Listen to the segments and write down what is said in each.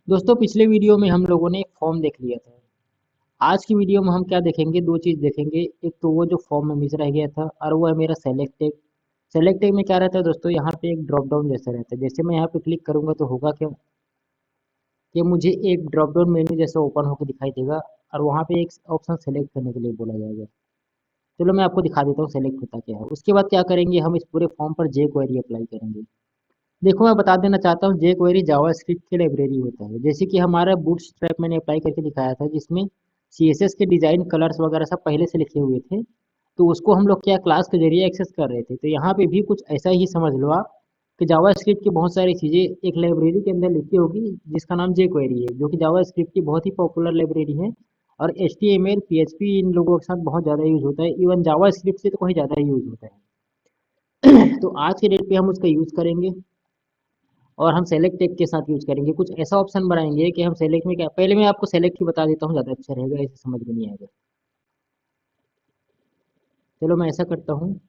दोस्तों पिछले वीडियो में हम लोगों ने एक फॉर्म देख लिया था। आज की वीडियो में हम क्या देखेंगे, दो चीज़ देखेंगे। एक तो वो जो फॉर्म में मिस रह गया था और वो है मेरा सेलेक्ट टैग। सेलेक्ट टैग में क्या रहता है दोस्तों, यहाँ पे एक ड्रॉप डाउन जैसा रहता है। जैसे मैं यहाँ पे क्लिक करूंगा तो होगा क्या कि मुझे एक ड्रॉप डाउन मेन्यू जैसा ओपन होकर दिखाई देगा और वहाँ पे एक ऑप्शन सेलेक्ट करने के लिए बोला जाएगा। चलो मैं आपको दिखा देता हूँ सेलेक्ट होता क्या है। उसके बाद क्या करेंगे, हम इस पूरे फॉर्म पर जे क्वेरी अप्लाई करेंगे। देखो मैं बता देना चाहता हूँ, जे क्वेरी जावास्क्रिप्ट की लाइब्रेरी होता है। जैसे कि हमारा बूटस्ट्रैप मैंने अप्लाई करके दिखाया था, जिसमें सीएसएस के डिज़ाइन कलर्स वगैरह सब पहले से लिखे हुए थे। तो उसको हम लोग क्या क्लास के जरिए एक्सेस कर रहे थे। तो यहाँ पे भी कुछ ऐसा ही समझ लो आप कि जावास्क्रिप्ट की बहुत सारी चीज़ें एक लाइब्रेरी के अंदर लिखी होगी, जिसका नाम जे क्वेरी है, जो कि जावास्क्रिप्ट की बहुत ही पॉपुलर लाइब्रेरी है। और H T M L P H P इन लोगों के साथ बहुत ज़्यादा यूज़ होता है। इवन जावास्क्रिप्ट से तो कहीं ज़्यादा यूज़ होता है। तो आज के डेट पे हम उसका यूज़ करेंगे और हम सेलेक्ट टेक के साथ यूज करेंगे। कुछ ऐसा ऑप्शन बनाएंगे कि हम सेलेक्ट में क्या, पहले मैं आपको सेलेक्ट ही बता देता हूँ, ज़्यादा अच्छा रहेगा, ऐसे समझ में नहीं आएगा। चलो मैं ऐसा करता हूँ,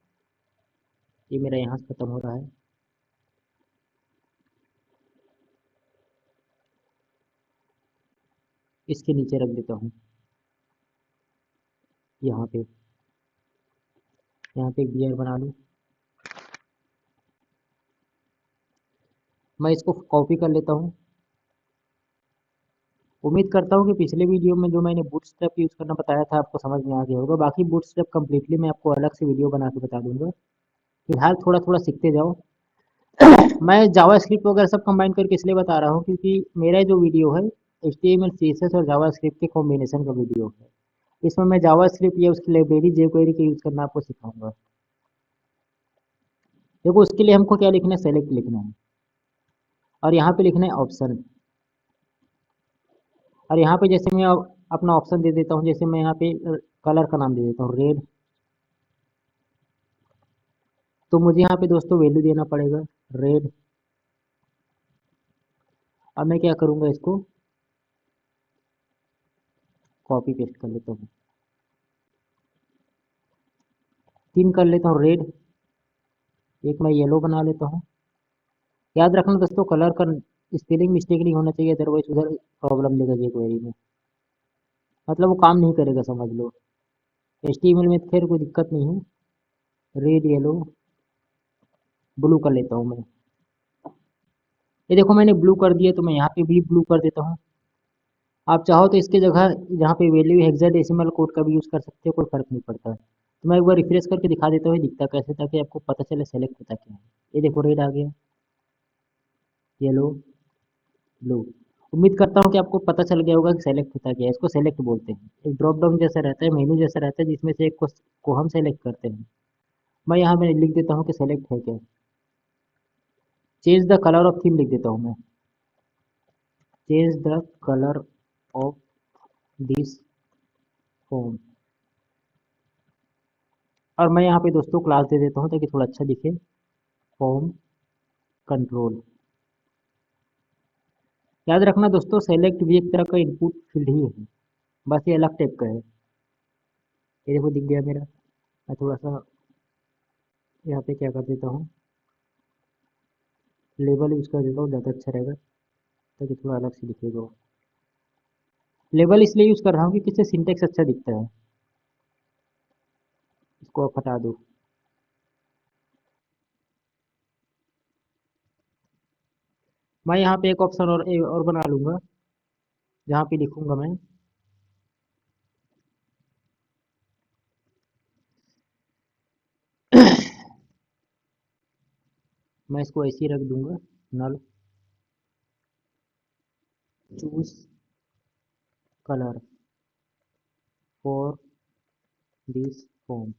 ये मेरा यहाँ से खत्म हो रहा है। इसके नीचे रख देता हूँ, यहाँ पे एक बियर बना लूँ। मैं इसको कॉपी कर लेता हूँ। उम्मीद करता हूँ कि पिछले वीडियो में जो मैंने बूटस्ट्रैप यूज़ करना बताया था आपको समझ में आ गया होगा। बाकी बूटस्ट्रैप कम्प्लीटली मैं आपको अलग से वीडियो बना के बता दूंगा। फिलहाल थोड़ा थोड़ा सीखते जाओ। मैं जावास्क्रिप्ट वगैरह सब कंबाइन करके इसलिए बता रहा हूँ क्योंकि मेरा जो वीडियो है HTML CSS और जावास्क्रिप्ट के कॉम्बिनेशन का वीडियो है। इसमें मैं जावास्क्रिप्ट या उसकी लाइब्रेरी jQuery का यूज़ करना आपको सिखाऊंगा। देखो उसके लिए हमको क्या लिखना है, सेलेक्ट लिखना है और यहाँ पे लिखना है ऑप्शन। और यहाँ पे जैसे मैं अपना ऑप्शन दे देता हूँ, जैसे मैं यहाँ पे कलर का नाम दे देता हूँ रेड। तो मुझे यहाँ पे दोस्तों वैल्यू देना पड़ेगा रेड। अब मैं क्या करूँगा, इसको कॉपी पेस्ट कर लेता हूँ। तीन कर लेता हूँ रेड, एक मैं येलो बना लेता हूँ। याद रखना दोस्तों, कलर का स्पेलिंग मिस्टेक नहीं होना चाहिए, अदरवाइज उधर प्रॉब्लम देगा ये क्वेरी में। मतलब वो काम नहीं करेगा समझ लो। HTML में खैर कोई दिक्कत नहीं है। रेड येलो ब्लू कर लेता हूँ मैं। ये देखो मैंने ब्लू कर दिया, तो मैं यहाँ पे भी ब्लू कर देता हूँ। आप चाहो तो इसके जगह जहाँ पे वैल्यू हेक्साडेसिमल कोड का भी यूज़ कर सकते हो, कोई फर्क नहीं पड़ता। तो मैं एक बार रिफ्रेश करके दिखा देता हूँ ये दिखता कैसे, ताकि आपको पता चले सेलेक्ट होता क्या है। ये देखो रेड आ गया, येलो, ब्लू। उम्मीद करता हूँ कि आपको पता चल गया होगा कि सेलेक्ट होता क्या है। इसको सेलेक्ट बोलते हैं। एक ड्रॉप डाउन जैसा रहता है, मेनू जैसा रहता है, जिसमें से एक को हम सेलेक्ट करते हैं। मैं यहाँ में लिख देता हूँ कि सेलेक्ट है क्या। Change the colour of theme लिख देता हूँ मैं। Change the colour of this form. और मैं यहाँ पे दोस्तों क्लास दे देता हूँ ताकि थोड़ा अच्छा दिखे, फॉर्म कंट्रोल। याद रखना दोस्तों, सेलेक्ट भी एक तरह का इनपुट फील्ड ही है, बस ये अलग टाइप का है। ये देखो दिख गया मेरा। मैं थोड़ा सा यहाँ पे क्या कर देता हूँ, लेबल यूज़ कर देता हूँ, ज़्यादा अच्छा रहेगा ताकि थोड़ा अलग से दिखेगा। लेबल इसलिए यूज़ कर रहा हूँ कि किससे सिंटेक्स अच्छा दिखता है। इसको आप हटा दो। मैं यहाँ पे एक ऑप्शन और बना लूँगा, जहाँ पे लिखूँगा मैं मैं इसको ऐसे ही रख दूँगा, null choose colour for this form.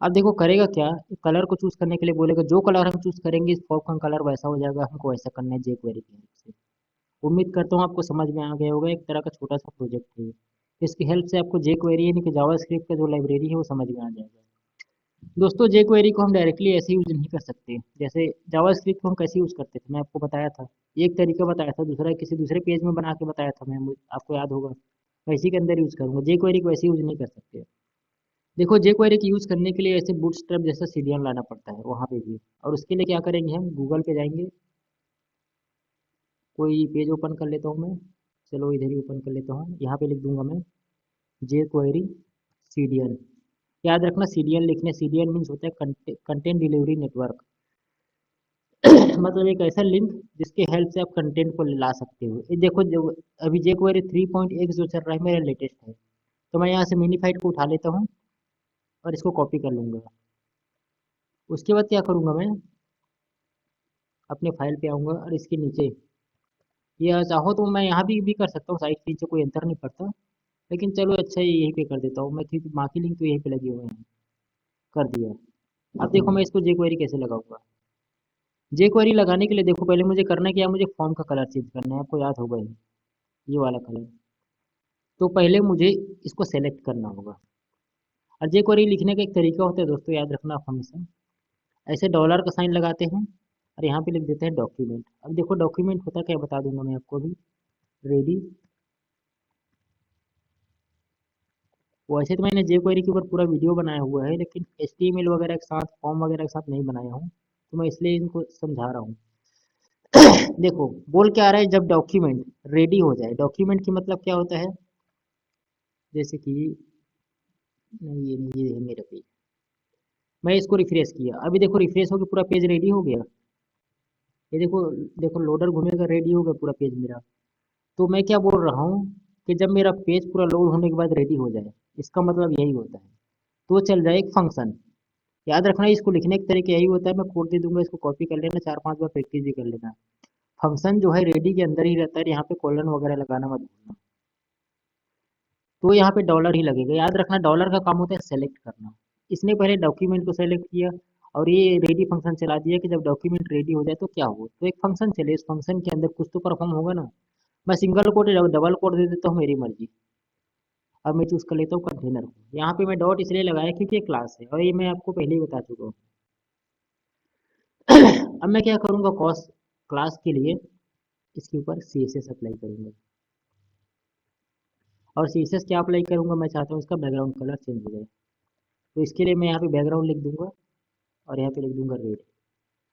अब देखो करेगा क्या, कलर को चूज करने के लिए बोलेगा, जो कलर हम चूज करेंगे इस फॉर्म का कलर वैसा हो जाएगा। हमको ऐसा करना है jQuery की हेल्प से। उम्मीद करता हूँ आपको समझ में आ गया होगा, एक तरह का छोटा सा प्रोजेक्ट है ये। इसकी हेल्प से आपको jQuery यानी कि जावास्क्रिप्ट का जो लाइब्रेरी है वो समझ में आ जाएगा। दोस्तों jQuery को हम डायरेक्टली ऐसे यूज नहीं कर सकते। जैसे जावास्क्रिप्ट को हम कैसे यूज करते थे मैं आपको बताया था, एक तरीका बताया था, दूसरा किसी दूसरे पेज में बना के बताया था मैं, आपको याद होगा। मैं इसी के अंदर यूज करूंगा, jQuery को ऐसे यूज नहीं कर सकते। देखो जे क्वेरी की यूज़ करने के लिए ऐसे बूटस्ट्रैप जैसा सीडीएन लाना पड़ता है वहाँ पे भी। और उसके लिए क्या करेंगे, हम गूगल पे जाएंगे, कोई पेज ओपन कर लेता हूँ मैं। चलो इधर ही ओपन कर लेता हूँ, यहाँ पे लिख दूंगा मैं जे क्वेरी सीडीएन। याद रखना सीडीएन लिखने, सीडीएन मीन्स होता है कंटेंट डिलीवरी नेटवर्क। मतलब एक ऐसा लिंक जिसके हेल्प से आप कंटेंट को ला सकते हो। ये देखो जो अभी जे क्वेरी 3.x जो चल रहा है मेरा लेटेस्ट है, तो मैं यहाँ से मिनीफाइड को उठा लेता हूँ और इसको कॉपी कर लूँगा। उसके बाद क्या करूँगा, मैं अपने फाइल पे आऊँगा और इसके नीचे, या चाहो तो मैं यहाँ भी कर सकता हूँ, साइड के नीचे कोई अंतर नहीं पड़ता। लेकिन चलो अच्छा ये यहीं पे कर देता हूँ मैं, क्योंकि बाकी लिंक तो यहीं पे लगे हुए हैं। कर दिया। अब देखो मैं इसको जे क्वेरी कैसे लगाऊंगा। जे क्वेरी लगाने के लिए देखो पहले मुझे करना क्या है, मुझे फॉर्म का कलर चेंज करना है, आपको याद होगा ये वाला कलर। तो पहले मुझे इसको सेलेक्ट करना होगा। और जे क्वेरी लिखने का एक तरीका होता है दोस्तों, याद रखना आप हमेशा, ऐसे डॉलर का साइन लगाते हैं और यहाँ पे लिख देते हैं डॉक्यूमेंट। अब देखो डॉक्यूमेंट होता क्या है बता दूंगा मैं आपको अभी। रेडी। वैसे तो मैंने जे क्वेरी के ऊपर पूरा वीडियो बनाया हुआ है, लेकिन एचटीएमएल वगैरह के साथ, फॉर्म वगैरह के साथ नहीं बनाया हूँ, तो मैं इसलिए इनको समझा रहा हूँ। देखो बोल क्या आ रहा है, जब डॉक्यूमेंट रेडी हो जाए, डॉक्यूमेंट की मतलब क्या होता है, जैसे कि नहीं ये नहीं, ये है मेरा पेज। मैं इसको रिफ्रेश किया, अभी देखो रिफ्रेश होकर पूरा पेज रेडी हो गया। ये देखो, देखो लोडर घूमेगा, रेडी हो गया पूरा पेज मेरा। तो मैं क्या बोल रहा हूँ कि जब मेरा पेज पूरा लोड होने के बाद रेडी हो जाए, इसका मतलब यही होता है। तो चल जाए एक फंक्शन। याद रखना इसको लिखने का तरीका यही होता है, मैं कोड दे दूंगा, इसको कॉपी कर लेना, 4-5 बार प्रैक्टिस भी कर लेना। फंक्शन जो है रेडी के अंदर ही रहता है, यहाँ पे कॉलन वगैरह लगाना मत भूलना। तो यहाँ पे डॉलर ही लगेगा। याद रखना डॉलर का काम होता है सेलेक्ट करना। इसने पहले डॉक्यूमेंट को सेलेक्ट किया और ये रेडी फंक्शन चला दिया कि जब डॉक्यूमेंट रेडी हो जाए तो क्या हो, तो एक फंक्शन चले, इस फंक्शन के अंदर कुछ तो परफॉर्म होगा ना। मैं सिंगल कोड या डबल कोड दे देता हूँ, मेरी मर्जी। अब मैं चूज कर लेता हूँ कंटेनर को। यहाँ पे मैं डॉट इसलिए लगाया क्योंकि ये क्लास है और ये मैं आपको पहले ही बता चुका हूँ। अब मैं क्या करूँगा, कॉस क्लास के लिए इसके ऊपर सीएसएस अप्लाई करूँगा। और सीएसएस क्या अप्लाई करूँगा, मैं चाहता हूँ इसका बैकग्राउंड कलर चेंज हो जाए। तो इसके लिए मैं यहाँ पे बैकग्राउंड लिख दूंगा और यहाँ पे लिख दूंगा रेड।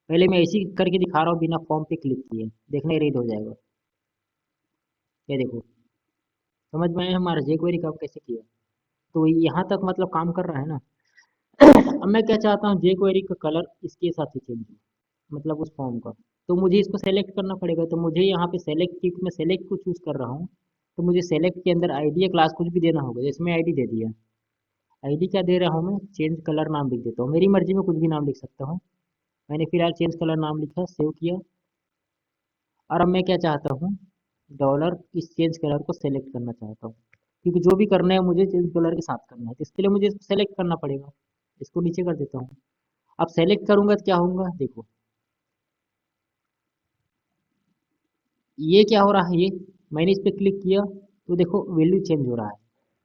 पहले मैं ऐसी करके दिखा रहा हूँ बिना फॉर्म पे क्लिक किए, देखना रेड हो जाएगा। ये देखो, समझ में आया हमारा जे क्वेरी काम कैसे किया। तो यहाँ तक मतलब काम कर रहा है ना। अब मैं क्या चाहता हूँ, जे क्वेरी का कलर इसके साथ ही चेंज हो, मतलब उस फॉर्म का। तो मुझे इसको सेलेक्ट करना पड़ेगा, तो मुझे यहाँ पे सेलेक्ट, क्योंकि मैं सेलेक्ट को चूज कर रहा हूँ, तो मुझे सेलेक्ट के अंदर आईडी या क्लास कुछ भी देना होगा। जैसे मैं आईडी दे दिया, आईडी क्या दे रहा हूँ मैं, चेंज कलर नाम लिख देता हूँ, मेरी मर्जी में कुछ भी नाम लिख सकता हूँ। मैंने फिलहाल चेंज कलर नाम लिखा, सेव किया। और अब मैं क्या चाहता हूँ, डॉलर इस चेंज कलर को सेलेक्ट करना चाहता हूँ, क्योंकि जो भी करना है मुझे चेंज कलर के साथ करना है, तो इसके लिए मुझे इसको सेलेक्ट करना पड़ेगा। इसको नीचे कर देता हूँ। अब सेलेक्ट करूंगा तो क्या होगा, देखो ये क्या हो रहा है, ये मैंने इस पर क्लिक किया तो देखो वैल्यू चेंज हो रहा है।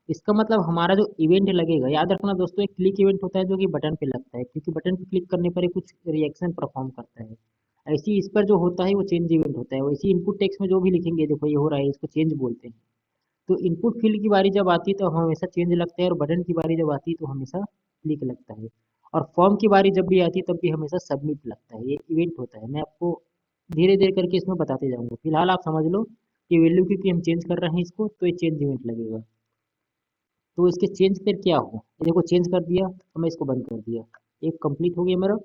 इसका मतलब हमारा जो इवेंट लगेगा, याद रखना दोस्तों, एक क्लिक इवेंट होता है जो कि बटन पे लगता है, क्योंकि बटन पे क्लिक करने पर ये कुछ रिएक्शन परफॉर्म करता है। ऐसे ही इस पर जो होता है वो चेंज इवेंट होता है। वैसे इनपुट टेक्स्ट में जो भी लिखेंगे, देखो ये हो रहा है, इसको चेंज बोलते हैं। तो इनपुट फील्ड की बारी जब आती है तो हमेशा चेंज लगता है, और बटन की बारी जब आती है तो हमेशा क्लिक लगता है। और फॉर्म की बारी जब भी आती है तब भी हमेशा सबमिट लगता है। ये इवेंट होता है, मैं आपको धीरे धीरे करके इसमें बताते जाऊंगा। फिलहाल आप समझ लो कि वैल्यू क्योंकि हम चेंज कर रहे हैं इसको, तो ये चेंज इवेंट लगेगा। तो इसके चेंज पर क्या हो, ये देखो चेंज कर दिया, तो मैं इसको बंद कर दिया। एक कंप्लीट हो गया मेरा।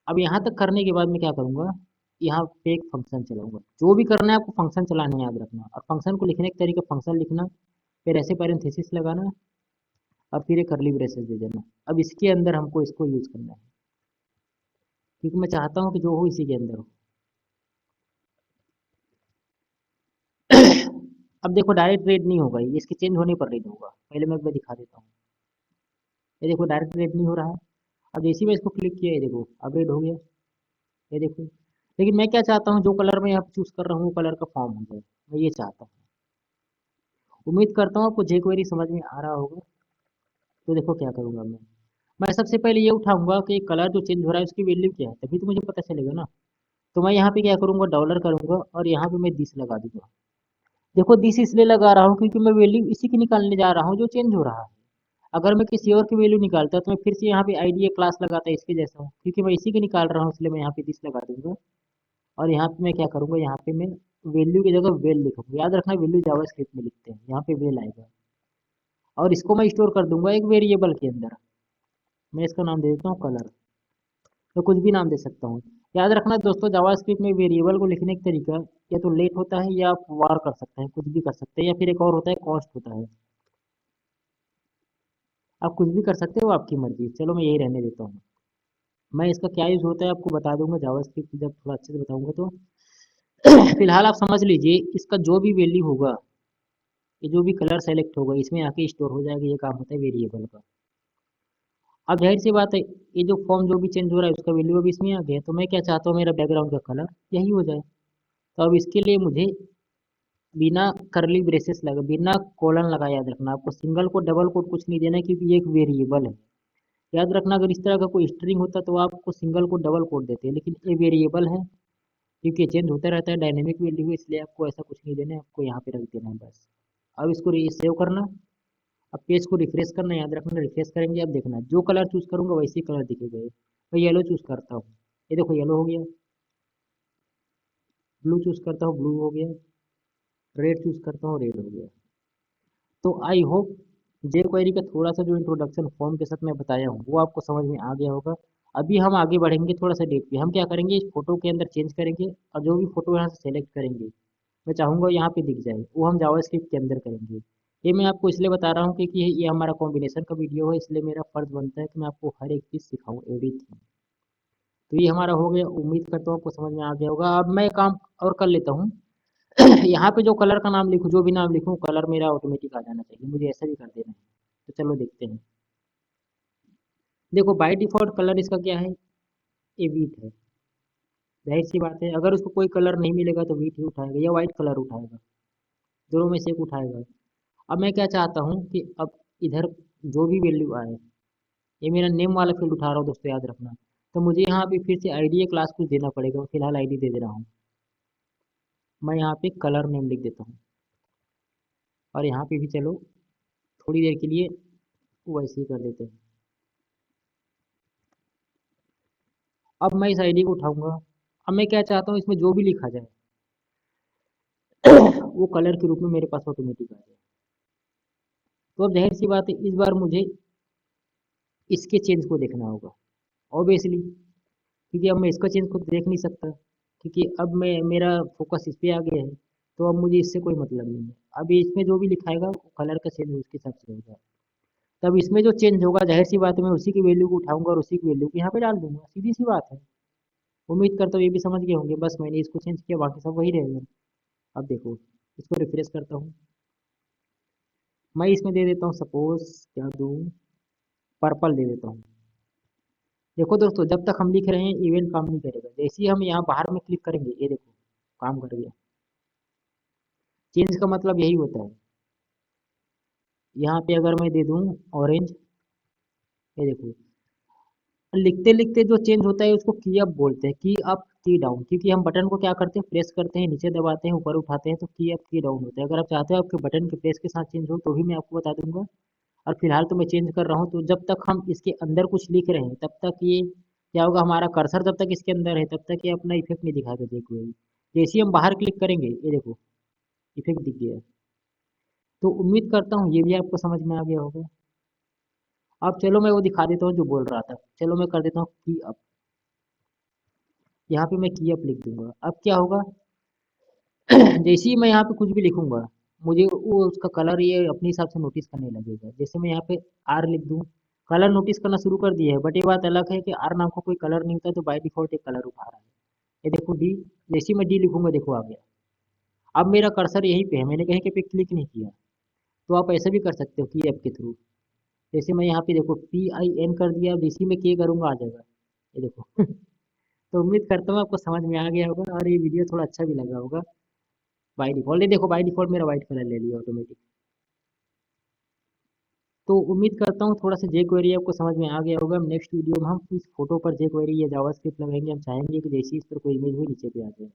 अब यहाँ तक करने के बाद मैं क्या करूँगा, यहाँ पे एक फंक्शन चलाऊंगा। जो भी करना है आपको फंक्शन चलाना है, याद रखना। और फंक्शन को लिखने का तरीका, फंक्शन लिखना, फिर ऐसे पैरेंथेसिस लगाना, और फिर एक कर्ली ब्रेसेस दे देना। अब इसके अंदर हमको इसको यूज करना है, क्योंकि मैं चाहता हूँ कि जो हो इसी के अंदर हो। अब देखो डायरेक्ट रेड नहीं होगा, ये इसके चेंज होने पर रेड होगा। पहले मैं एक बार दिखा देता हूँ। ये देखो डायरेक्ट रेड नहीं हो रहा है। अब जैसे ही मैं इसको क्लिक किया, ये देखो अब रेड हो गया। ये देखो, लेकिन मैं क्या चाहता हूँ, जो कलर मैं यहाँ पे चूज कर रहा हूँ वो कलर का फॉर्म हो जाए, मैं ये चाहता हूँ। उम्मीद करता हूँ आपको jQuery समझ में आ रहा होगा। तो देखो क्या करूँगा मैं सबसे पहले ये उठाऊंगा कि कलर जो चेंज हो रहा है उसकी वैल्यू क्या है, तभी तो मुझे पता चलेगा ना। तो मैं यहाँ पे क्या करूँगा, डॉलर करूँगा और यहाँ पे मैं दिस लगा दूंगा। देखो दिस इसलिए लगा रहा हूँ क्योंकि मैं वैल्यू इसी की निकालने जा रहा हूँ जो चेंज हो रहा है। अगर मैं किसी और की वैल्यू निकालता तो मैं फिर से यहाँ पे आईडी क्लास लगाता इसके जैसा, क्योंकि मैं इसी की निकाल रहा हूँ इसलिए मैं यहाँ पे दिस लगा दूंगा। और यहाँ पे मैं क्या करूँगा, यहाँ पे मैं वैल्यू की जगह वेल लिखूंगा। याद रखना वैल्यू जावास्क्रिप्ट में लिखते हैं, यहाँ पे वेल आएगा। और इसको मैं स्टोर कर दूंगा एक वेरिएबल के अंदर। मैं इसका नाम दे देता हूँ कलर। तो कुछ भी नाम दे सकता हूँ। याद रखना दोस्तों, जावास्क्रिप्ट में वेरिएबल को लिखने का तरीका या तो लेट होता है या आप वार कर सकते हैं, कुछ भी कर सकते हैं, या फिर एक और होता है कॉस्ट होता है। आप कुछ भी कर सकते हो, आपकी मर्जी। चलो मैं यही रहने देता हूँ। मैं इसका क्या यूज़ होता है आपको बता दूंगा जावास्क्रिप्ट जब थोड़ा अच्छे से बताऊंगा तो। फिलहाल आप समझ लीजिए, इसका जो भी वैल्यू होगा, ये जो भी कलर सेलेक्ट होगा इसमें आके स्टोर हो जाएगा। ये काम होता है वेरिएबल का। अब जाहिर सी बात है, ये जो फॉर्म जो भी चेंज हो रहा है उसका वैल्यू अभी इसमें आ गया, तो मैं क्या चाहता हूँ, मेरा बैकग्राउंड का कलर यही हो जाए। तो अब इसके लिए मुझे बिना करली ब्रेसेस लगा, बिना कॉलन लगा, याद रखना आपको सिंगल कोट डबल कोट कुछ नहीं देना है, क्योंकि ये एक वेरिएबल है। याद रखना, अगर इस तरह का कोई स्ट्रिंग होता तो आपको सिंगल कोट डबल कोट देते हैं, लेकिन ये वेरिएबल है, क्योंकि ये चेंज होता रहता है, डायनेमिक वैल्यू है, इसलिए आपको ऐसा कुछ नहीं देना है, आपको यहाँ पे रख देना है बस। अब इसको सेव करना। अब पेज को रिफ्रेश करना, याद रखना रिफ्रेश करेंगे, अब देखना जो कलर चूज करूंगा वैसे कलर दिखेगा। मैं येलो चूज करता हूँ, ये देखो येलो हो गया। ब्लू चूज करता हूँ, ब्लू हो गया। रेड चूज करता हूँ, रेड हो गया। तो आई होप जे क्वेरी का थोड़ा सा जो इंट्रोडक्शन फॉर्म के साथ मैं बताया हूँ वो आपको समझ में आ गया होगा। अभी हम आगे बढ़ेंगे थोड़ा सा डेट पे। हम क्या करेंगे, इस फोटो के अंदर चेंज करेंगे, और जो भी फोटो यहाँ से सेलेक्ट करेंगे मैं चाहूँगा यहाँ पे दिख जाए, वो हम जावास्क्रिप्ट के अंदर करेंगे। ये मैं आपको इसलिए बता रहा हूँ क्योंकि ये हमारा कॉम्बिनेशन का वीडियो है, इसलिए मेरा फर्ज बनता है कि मैं आपको हर एक चीज़ सिखाऊँ, एवरीथिंग। तो ये हमारा हो गया, उम्मीद करता हूँ आपको समझ में आ गया होगा। अब मैं काम और कर लेता हूँ। यहाँ पे जो कलर का नाम लिखूँ, जो भी नाम लिखूँ, कलर मेरा ऑटोमेटिक आ जाना चाहिए, मुझे ऐसा भी कर देना है। तो चलो देखते हैं। देखो बाय डिफॉल्ट कलर इसका क्या है, ये व्हीट है। जाहिर सी बात है, अगर उसको कोई कलर नहीं मिलेगा तो व्हीट ही उठाएगा या वाइट कलर उठाएगा, दोनों में से एक उठाएगा। अब मैं क्या चाहता हूँ कि अब इधर जो भी वैल्यू आए, ये मेरा नेम वाला फील्ड उठा रहा हूँ दोस्तों, याद रखना। तो मुझे यहाँ पे फिर से आईडी क्लास कुछ देना पड़ेगा, फिलहाल आईडी दे दे रहा हूँ। मैं यहाँ पे कलर नेम लिख देता हूँ, और यहाँ पे भी चलो थोड़ी देर के लिए वैसे ही कर देते हैं। अब मैं इस आईडी को उठाऊंगा। अब मैं क्या चाहता हूँ, इसमें जो भी लिखा जाए वो कलर के रूप में मेरे पास ऑटोमेटिक आ जाए। तो अब जाहिर सी बात है, इस बार मुझे इसके चेंज को देखना होगा ऑब्वियसली, क्योंकि अब मैं इसका चेंज को देख नहीं सकता, क्योंकि अब मैं मेरा फोकस इस पे आ गया है। तो अब मुझे इससे कोई मतलब नहीं है। अब इसमें जो भी लिखाएगा वो कलर का चेंज उसके हिसाब से होगा। तब इसमें जो चेंज होगा, जाहिर सी बात है, मैं उसी की वैल्यू को उठाऊंगा और उसी की वैल्यू को यहाँ पे डाल दूंगा, सीधी सी बात है। उम्मीद करता हूँ ये भी समझ गए होंगे, बस मैंने इसको चेंज किया, बाकी सब वही रहेगा। अब देखो, इसको रिफ्रेश करता हूँ। मैं इसमें दे देता हूँ, सपोज क्या दूँ, पर्पल दे देता हूँ। देखो दोस्तों, जब तक हम लिख रहे हैं इवेंट काम नहीं करेगा, जैसे ही हम यहाँ बाहर में क्लिक करेंगे, ये देखो काम कर गया। चेंज का मतलब यही होता है। यहाँ पे अगर मैं दे दूँ ऑरेंज, ये देखो लिखते लिखते जो चेंज होता है उसको की अप बोलते हैं, की अप की डाउन। क्योंकि हम बटन को क्या करते हैं, प्रेस करते हैं, नीचे दबाते हैं, ऊपर उठाते हैं, तो की अप की डाउन होता है। अगर आप चाहते हो आपके बटन के प्रेस के साथ चेंज हो तो भी मैं आपको बता दूंगा। और फिलहाल तो मैं चेंज कर रहा हूँ, तो जब तक हम इसके अंदर कुछ लिख रहे हैं तब तक ये क्या होगा, हमारा कर्सर जब तक इसके अंदर है तब तक ये अपना इफेक्ट नहीं दिखाएगा। देखो जैसे ही हम बाहर क्लिक करेंगे, ये देखो इफेक्ट दिख गया। तो उम्मीद करता हूँ ये भी आपको समझ में आ गया होगा। अब चलो मैं वो दिखा देता हूँ जो बोल रहा था। चलो मैं कर देता हूँ की अप। यहाँ पे मैं की अप लिख दूंगा। अब क्या होगा, जैसे ही मैं यहाँ पे कुछ भी लिखूंगा, मुझे वो उसका कलर ये अपने हिसाब से नोटिस करने लगेगा। जैसे मैं यहाँ पे आर लिख दूँ, कलर नोटिस करना शुरू कर दिया है। बट ये बात अलग है कि आर नाम का कोई कलर नहीं होता, तो बाय डिफॉल्ट एक कलर उठा रहा है। ये देखो डी, जैसे ही मैं डी लिखूंगा देखो आ गया। अब मेरा कर्सर यहीं पे है, मैंने कहीं के पे क्लिक नहीं किया। तो आप ऐसा भी कर सकते हो की ऐप के थ्रू। जैसे मैं यहाँ पे देखो PIN कर दिया, अब इसी में के करूँगा आ जाएगा, ये देखो। तो उम्मीद करता हूँ आपको समझ में आ गया होगा और ये वीडियो थोड़ा अच्छा भी लगा होगा। बाय डिफॉल्ट ये देखो, बाय डिफॉल्ट मेरा व्हाइट कलर ले लिया ऑटोमेटिक। तो उम्मीद करता हूँ थोड़ा सा जे क्वेरी आपको समझ में आ गया होगा। नेक्स्ट वीडियो में हम इस फोटो पर जे क्वेरी या जावास्क्रिप्ट लगाएंगे। हम चाहेंगे कि जैसे ही इस पर कोई इमेज हुई नीचे पे आ जाए,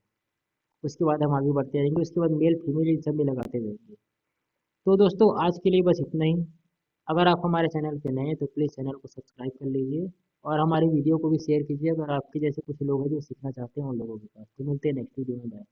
उसके बाद हम आगे बढ़ते रहेंगे, उसके बाद मेल फीमेल इन सब में लगाते रहेंगे। तो दोस्तों आज के लिए बस इतना ही। अगर आप हमारे चैनल पे नए हैं तो प्लीज़ चैनल को सब्सक्राइब कर लीजिए और हमारी वीडियो को भी शेयर कीजिए अगर आपके जैसे कुछ लोग हैं जो सीखना चाहते हैं उन लोगों के पास। तो मिलते हैं नेक्स्ट वीडियो में। बाय।